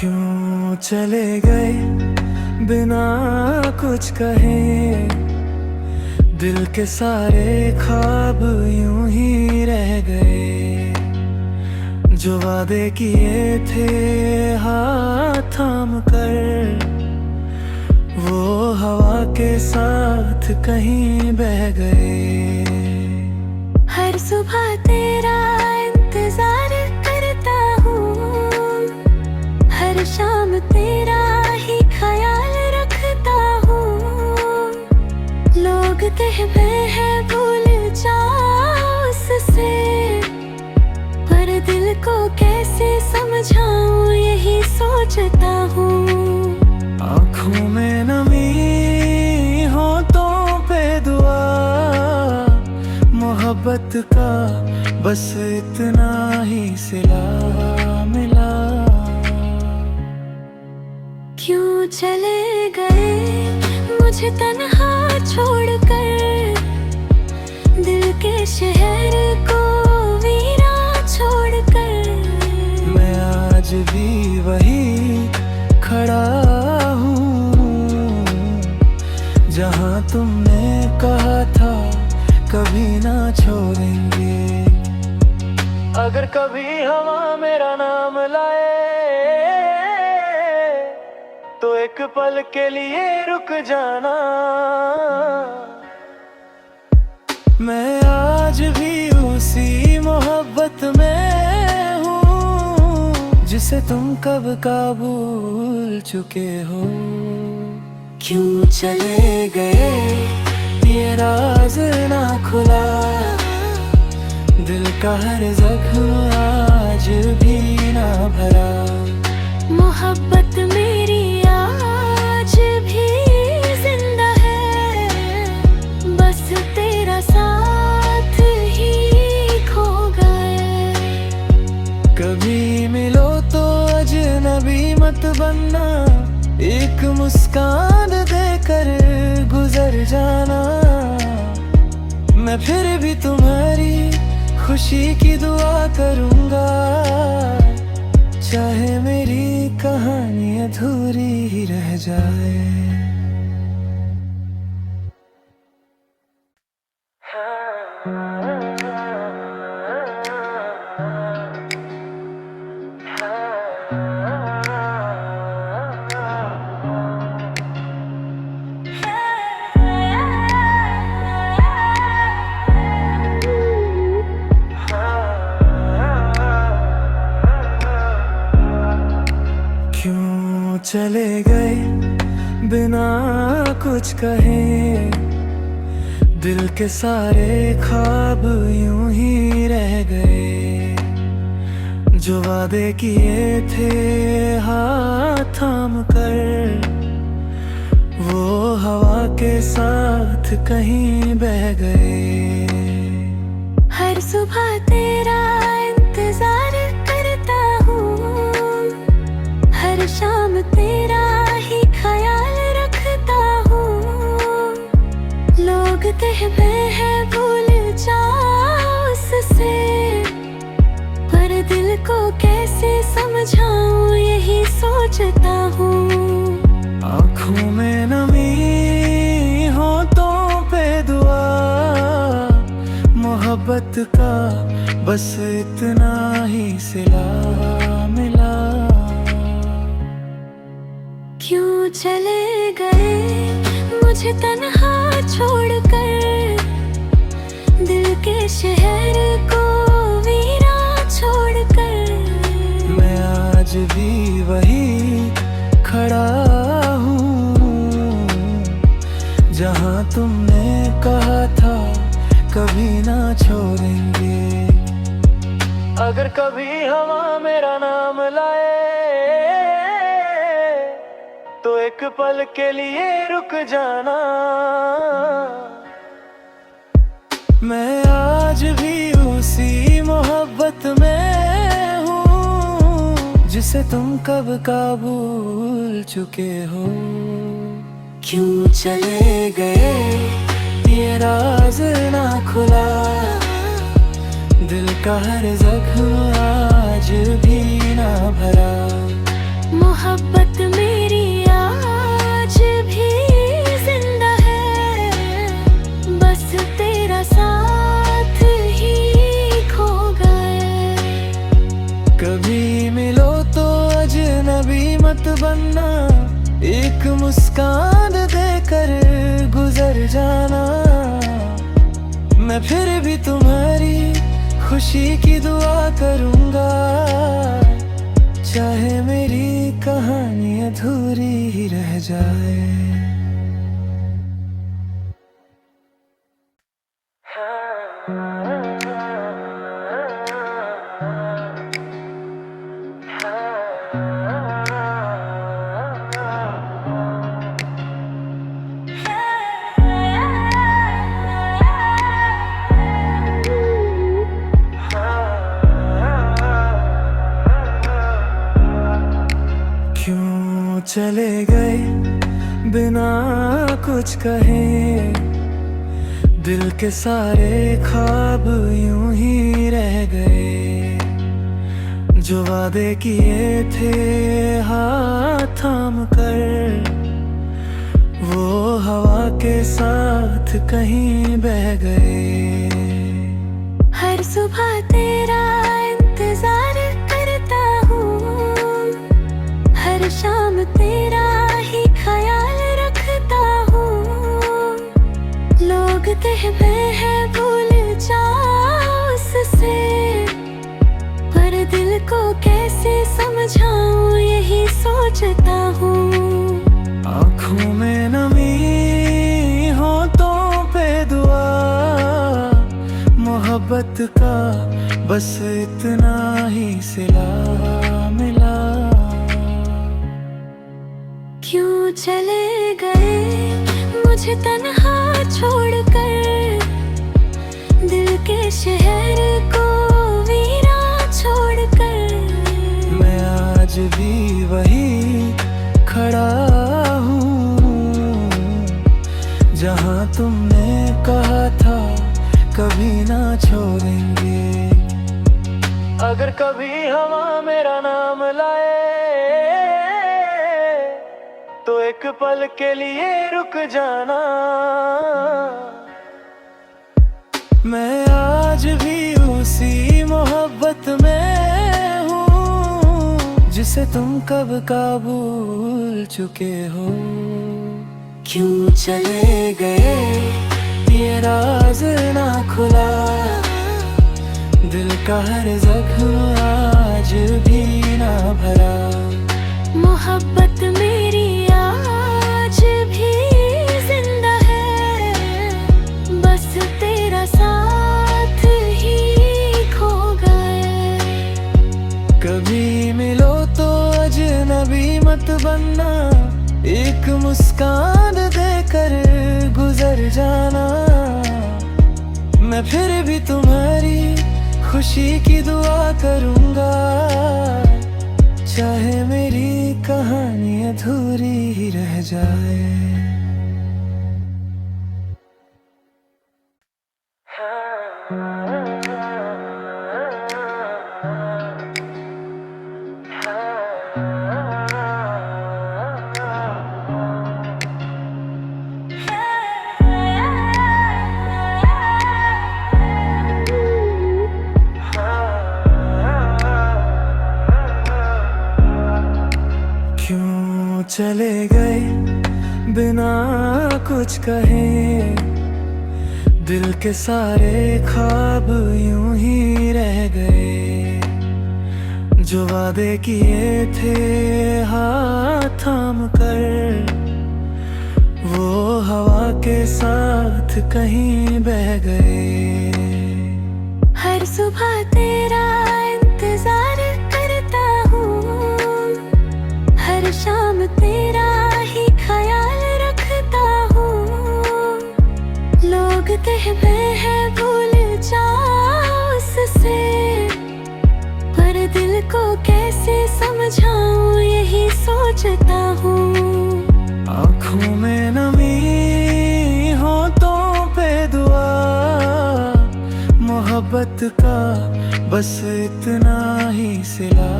क्यों चले गए बिना कुछ कहे, दिल के सारे ख्वाब यूं ही रह गए। जो वादे किए थे हाथ थाम कर, वो हवा के साथ कहीं बह गए। हर सुबह तेरा इंतजार करता हूँ, हर शाम तेरा ही ख्याल रखता हूँ। लोग कहते हैं भूल जाओ उससे, पर दिल को कैसे समझाऊं यही सोचता हूँ। आँखों में नमी होठों पे दुआ, मोहब्बत का बस इतना ही सिला मिला। क्यों चले गए मुझे तन्हा छोड़कर, दिल के शहर को वीरा छोड़कर। मैं आज भी वही खड़ा हूँ, जहाँ तुमने कहा था कभी ना छोड़ेंगे। अगर कभी हवा मेरा नाम लाए, तो एक पल के लिए रुक जाना। मैं आज भी उसी मोहब्बत में हूँ, जिसे तुम कब का भूल चुके हो। क्यों चले गए ये राज ना खुला, दिल का हर जख्म आज भी ना भरा। मोहब्बत मेरी आज भी जिंदा है, बस तेरा साथ ही खो गए। कभी मिलो तो अजनबी मत बनना, एक मुस्कान देकर गुजर जाना। मैं फिर भी तुम्हारी खुशी की दुआ करूंगा, चाहे मेरी कहानी अधूरी ही रह जाए। क्यों चले गए बिना कुछ कहे, दिल के सारे ख्वाब यूं ही रह गए। जो वादे किए थे हाथ थाम कर, वो हवा के साथ कहीं बह गए। हर सुबह तेरा इंतजार करता हूँ, हर शाम तेरा ही ख्याल रखता हूँ। लोग कहते हैं भूल जाओ उससे, पर दिल को कैसे समझाऊं यही सोचता हूँ। आँखों में नमी होठों पे दुआ, मोहब्बत का बस इतना ही सिला मिला। क्यों चले गए मुझे तन्हा छोड़कर, दिल के शहर को वीरा छोड़कर। मैं आज भी वही खड़ा हूँ, जहाँ तुमने कहा था कभी ना छोड़ेंगे। अगर कभी हवा मेरा नाम लाए, तो एक पल के लिए रुक जाना। मैं आज भी उसी मोहब्बत में हूँ जिसे तुम कब का भूल चुके हो। क्यों चले गए ये राज ना खुला, दिल का हर जख्म आज भी ना भरा। मोहब्बत मेरी आज भी जिंदा है, बस तेरा साथ ही खो गए। कभी मिलो तो अजनबी मत बनना, एक मुस्कान देकर गुजर जाना। मैं फिर भी तुम्हारी खुशी की दुआ करूंगा, चाहे मेरी कहानी अधूरी ही रह जाए। क्यों चले गए बिना कुछ कहे, दिल के सारे ख्वाब यूं ही रह गए। जो वादे किए थे हाथ थाम कर, वो हवा के साथ कहीं बह गए। हर सुबह तेरा इंतजार करता हूँ, हर शाम तेरा ही ख्याल रखता हूँ। लोग कहते हैं भूल जाओ उससे, पर दिल को कैसे समझाऊं यही सोचता हूँ। आँखों में नमी होठों पे दुआ, मोहब्बत का बस इतना ही सिला मिला। क्यों चले गए मुझे तन्हा छोड़कर, दिल के शहर को वीरा छोड़कर। मैं आज भी वही खड़ा हूँ जहाँ तुमने कहा था कभी ना छोड़ेंगे। अगर कभी हवा मेरा नाम लाए तो एक पल के लिए रुक जाना। मैं आज भी उसी मोहब्बत में हूँ जिसे तुम कब का भूल चुके हो। क्यों चले गए ये राज ना खुला, दिल का हर जख्म आज भी ना भरा। मोहब्बत मेरी आज भी जिंदा है, बस तेरा साथ ही खो गए। कभी मिलो तो अजनबी मत बनना, एक मुस्कान देकर गुजर जाना। मैं फिर भी तुम्हारी खुशी की दुआ करूंगा, चाहे मेरी कहानी अधूरी ही रह जाए। क्यों चले गए बिना कुछ कहे, दिल के सारे ख्वाब यूं ही रह गए। जो वादे किए थे हाथ थाम कर, वो हवा के साथ कहीं बह गए। हर सुबह तेरा इंतजार करता हूँ, हर शाम तेरा ही ख्याल रखता हूँ। लोग कहते हैं भूल जाऊं उससे, पर दिल को कैसे समझाऊं यही सोचता हूँ। आँखों में नमी होठों पे दुआ, मोहब्बत का बस इतना ही सिला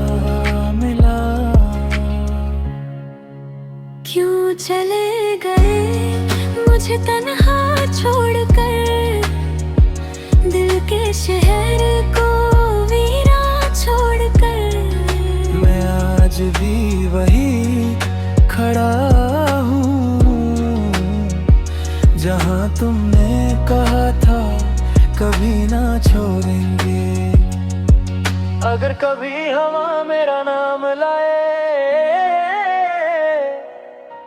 मिला। क्यों चले गए मुझे तन्हा छोड़कर, दिल के शहर को वीरान छोड़कर। मैं आज भी वही खड़ा हूँ जहाँ तुमने कहा था कभी ना छोड़ेंगे। अगर कभी हवा मेरा नाम लाए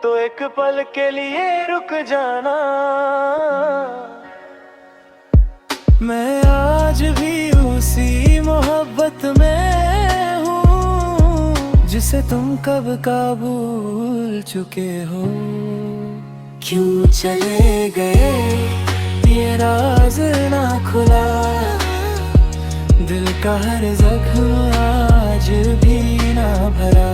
तो एक पल के लिए रुक जाना। मैं आज भी उसी मोहब्बत में हूँ जिसे तुम कब का भूल चुके हो। क्यों चले गए ये राज ना खुला, दिल का हर जख्म आज भी ना भरा।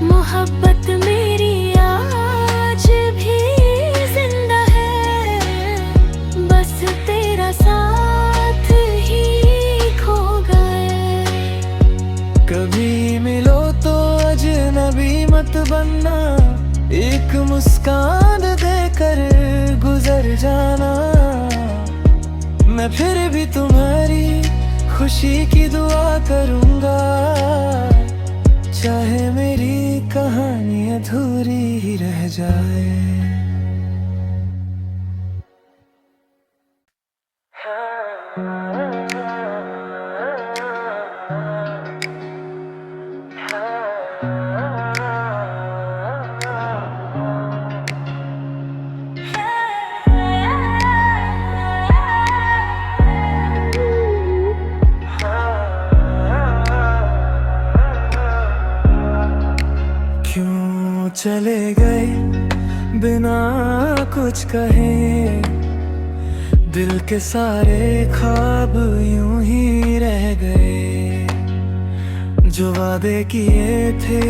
मोहब्बत मेरी आज भी जिंदा है, बस तेरा साथ ही खो गए। कभी मिलो तो अजनबी मत बनना, एक मुस्कान देकर गुजर जाना। मैं फिर भी तुम्हारी खुशी की दुआ करूंगा, चाहे मेरी कहानी अधूरी ही रह जाए। क्यों चले गए बिना कुछ कहे, दिल के सारे ख्वाब यूं ही रह गए। जो वादे किए थे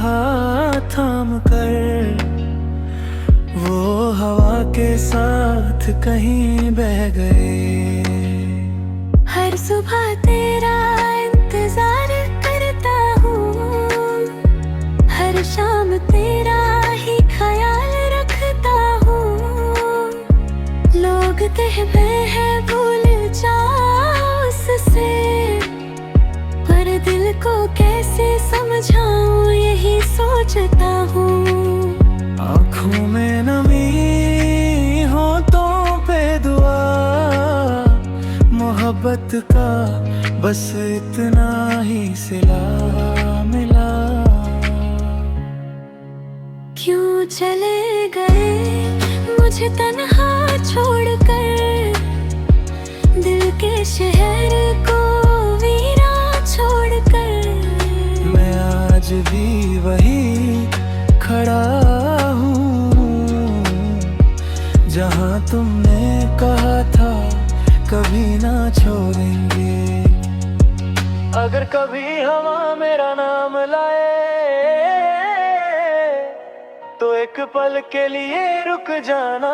हाथ थाम कर, वो हवा के साथ कहीं बह गए। हर सुबह तेरा इंतजार करता हूँ, हर शाम तेरा ही ख्याल रखता हूँ। लोग कहते हैं भूल जाओ उससे, पर दिल को कैसे समझाऊं यही सोचता हूँ। आँखों में नमी होठों पे दुआ, मोहब्बत का बस इतना ही सिला मिला। क्यों चले गए मुझे तन्हा छोड़कर, दिल के शहर को वीरान छोड़कर। मैं आज भी वही खड़ा हूँ जहाँ तुमने कहा था कभी ना छोड़ेंगे। अगर कभी हवा मेरा नाम लाए तो एक पल के लिए रुक जाना।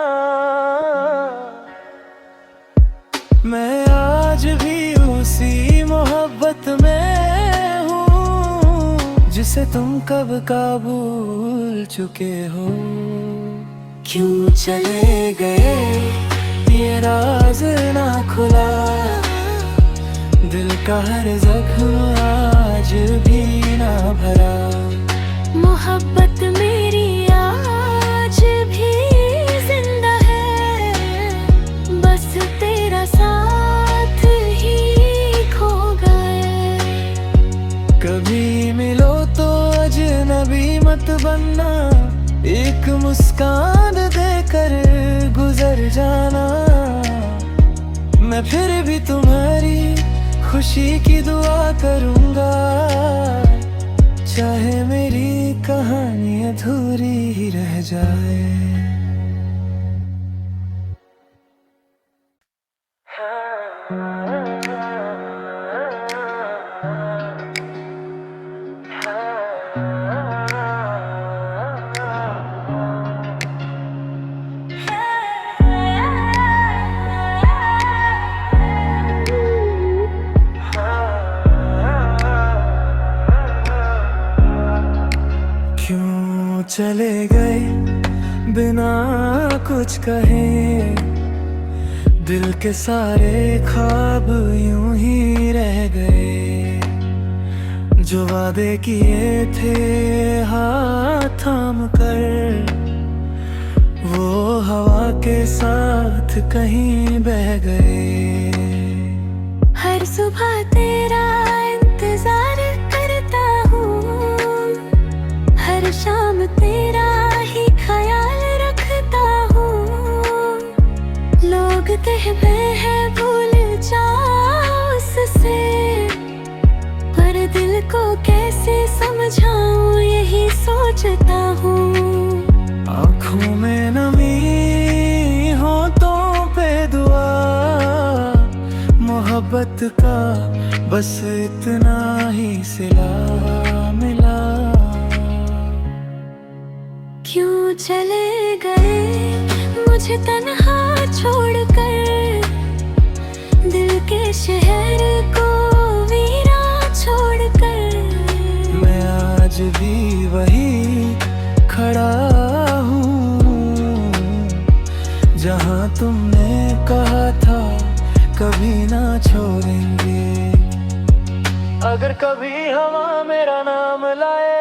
मैं आज भी उसी मोहब्बत में हूँ जिसे तुम कब का भूल चुके हो। क्यों चले गए ये राज ना खुला, दिल का हर जख्म आज भी ना भरा। मोहब्बत मेरी आज भी जिंदा है, बस तेरा साथ ही खो गए। कभी मिलो तो अजनबी मत बनना, एक मुस्कान देकर गुजर जाना। मैं फिर भी तुम्हारी खुशी की दुआ करूंगा, चाहे मेरी कहानी अधूरी ही रह जाए। क्यों चले गए बिना कुछ कहे, दिल के सारे ख्वाब यूं ही रह गए। जो वादे किए थे हाथ थाम कर, वो हवा के साथ कहीं बह गए। हर सुबह तेरा इंतजार करता हूँ, हर शाम तेरा ही ख्याल रखता हूँ। लोग कहते हैं भूल जाओ उससे, पर दिल को कैसे समझाऊं यही सोचता हूँ। आँखों में नमी होठों पे दुआ, मोहब्बत का बस इतना ही सिला मिला। क्यों चले गए मुझे तन्हा छोड़कर, दिल के शहर को वीरा छोड़कर। मैं आज भी वही खड़ा हूँ, जहाँ तुमने कहा था कभी ना छोड़ेंगे। अगर कभी हवा मेरा नाम लाए,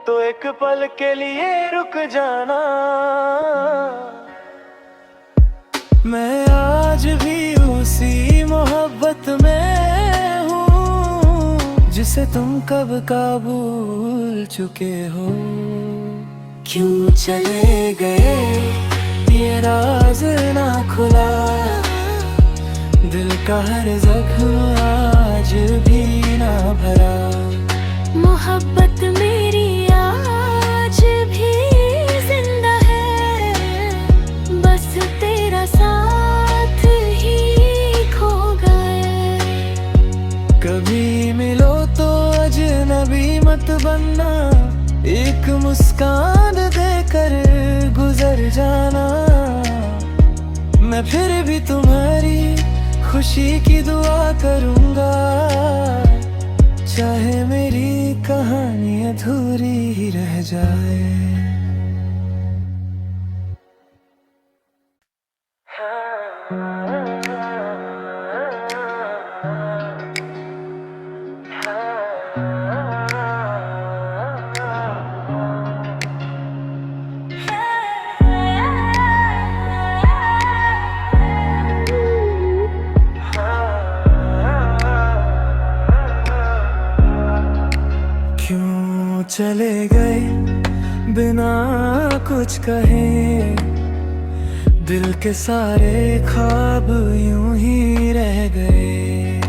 तो एक पल के लिए रुक जाना। मैं आज भी उसी मोहब्बत में हूँ, जिसे तुम कब का भूल चुके हो। क्यों चले गए ये राज ना खुला, दिल का हर जख्म आज भी ना भरा। मोहब्बत मेरी आज भी जिंदा है, बस तेरा साथ ही खो गए। कभी मिलो तो अजनबी मत बनना, एक मुस्कान देकर गुजर जाना। मैं फिर भी तुम्हारी खुशी की दुआ करूंगा, चाहे मेरी कहानी अधूरी ही रह जाए। क्यों चले गए बिना कुछ कहे, दिल के सारे ख्वाब यूं ही रह गए।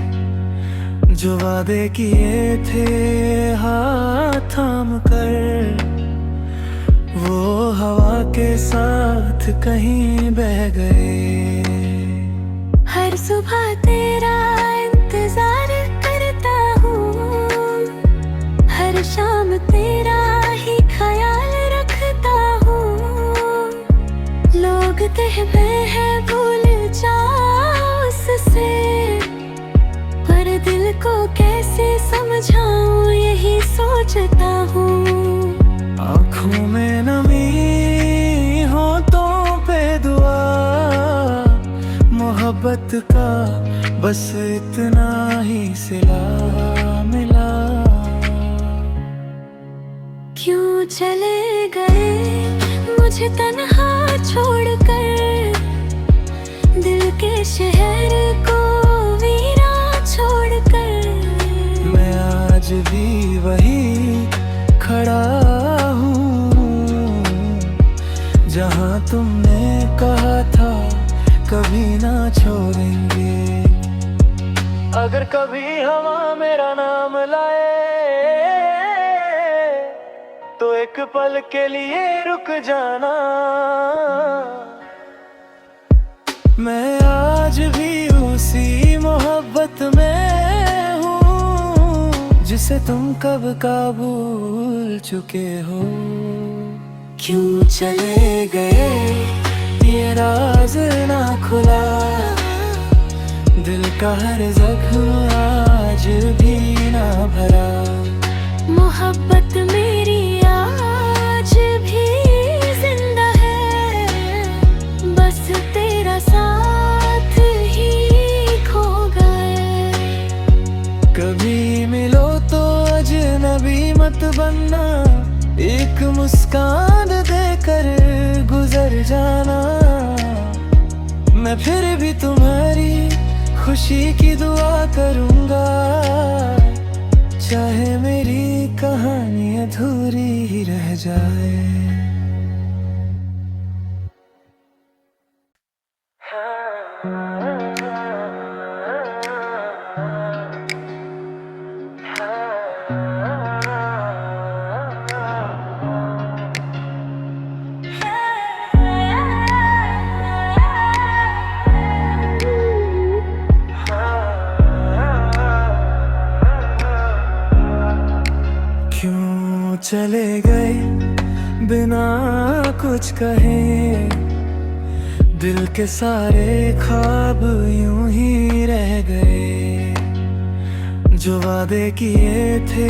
जो वादे किए थे हाथ थाम कर, वो हवा के साथ कहीं बह गए। हर सुबह तेरा इंतजार करता हूँ, हर शाम तेरा ही ख्याल रखता हूँ। लोग कहते हैं भूल जाओ उससे, पर दिल को कैसे समझाऊं यही सोचता हूँ। आँखों में नमी होठों पे दुआ, मोहब्बत का बस इतना ही सिला मिला। क्यों चले गए मुझे तन्हा छोड़कर, दिल के शहर को वीरा छोड़कर। मैं आज भी वही खड़ा हूँ, जहाँ तुमने कहा था कभी ना छोड़ेंगे। अगर कभी हवा मेरा नाम लाए, तो एक पल के लिए रुक जाना। मैं आज भी उसी मोहब्बत में हूँ जिसे तुम कब का भूल चुके हो। क्यों चले गए ये राज ना खुला, दिल का हर जख्म आज भी ना भरा। मोहब्बत मेरी आज भी जिंदा है, बस तेरा साथ ही खो गए। कभी मिलो तो अजनबी मत बनना, एक मुस्कान देकर गुजर जाना। मैं फिर भी तुम्हारी खुशी की दुआ करूंगा, चाहे मेरी कहानी अधूरी ही रह जाए। क्यों चले गए बिना कुछ कहे, दिल के सारे ख्वाब यूं ही रह गए। जो वादे किए थे